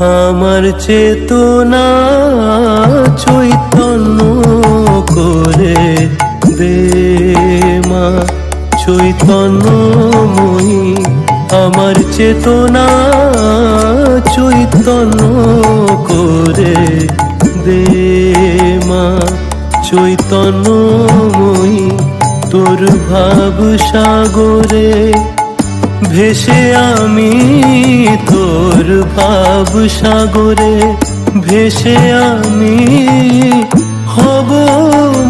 আমার চেতনা চৈতন্য করে দে মা চৈতন্যময়ী। আমার চেতনা চৈতন্য করে দে মা চৈতন্যময়ী। তোর ভাব সাগরে ভেসে আমি, তোর ভাব সাগরে ভেসে আমি হব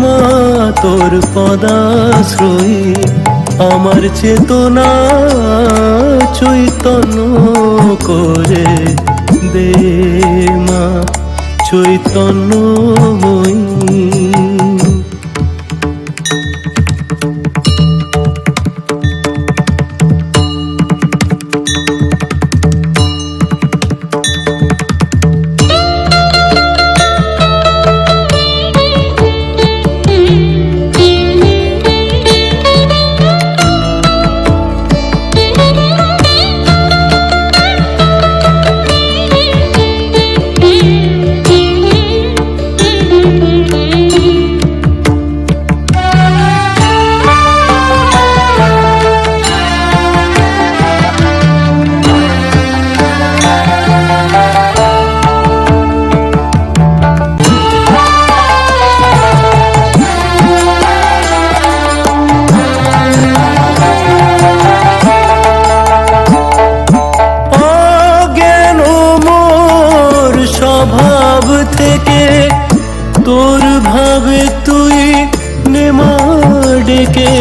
মা তোর পদাশ্রয়ী। আমার চেতনা চৈতন্য করে দে মা চৈতন্যময়ী। স্বভাব থেকে তোর ভাবে তুই নেমা ডেকে,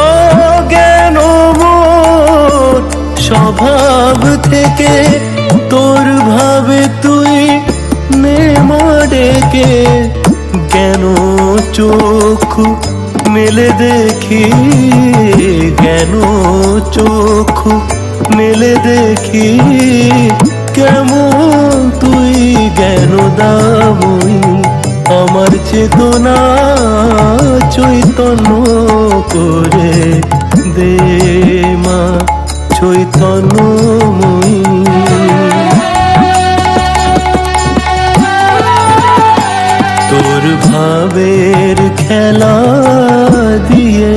অজ্ঞান মোর স্বভাব থেকে তোর ভাবে তুই নেমা ডেকে। জ্ঞান চক্ষু মেলে দেখি, জ্ঞান চক্ষু মেলে দেখি কেমন তুই জ্ঞান দাময়ী। আমার চেতনা চৈতন্য করে দে মা চৈতন্যময়ী। তোর ভাবের খেলা দিয়ে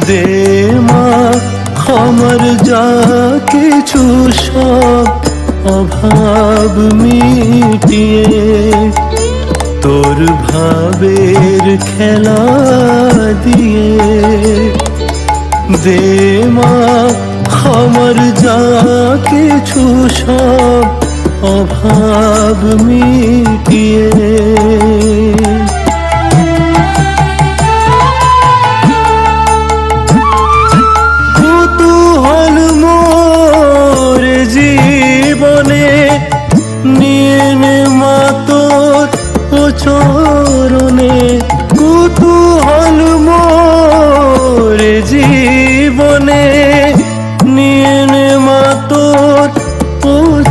দে মা আমার যা কিছু সব অভাব মিটিয়ে। তোর ভাবের খেলা দিয়ে দে মা আমার যা কিছু সব অভাব মিটিয়ে। কুতূহল মোর জীবনে নিয়ে নে মা তোর চরণে। কুতূহল মোর জীবনে নিয়ে নে মা তোর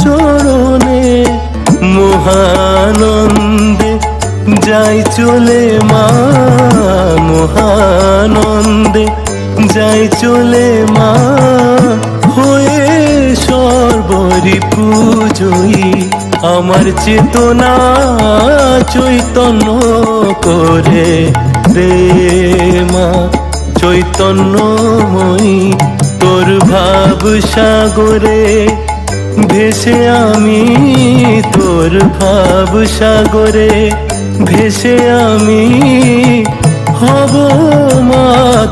চরণে। মহানন্দে যাই চলে মা, মহানন্দে যাই চলে মা হয়ে সর্বরিপুজয়ী। আমার চেতনা চৈতন্য করে দে মা চৈতন্যময়ী। তোর ভাব সাগরে ভেসে আমি, তোর ভাব সাগরে ভেসে আমি হব মা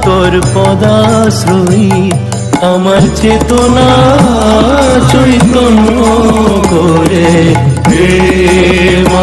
তোর পদাশ্রয়ী। আমার চেতনা চৈতন্য করে দে মা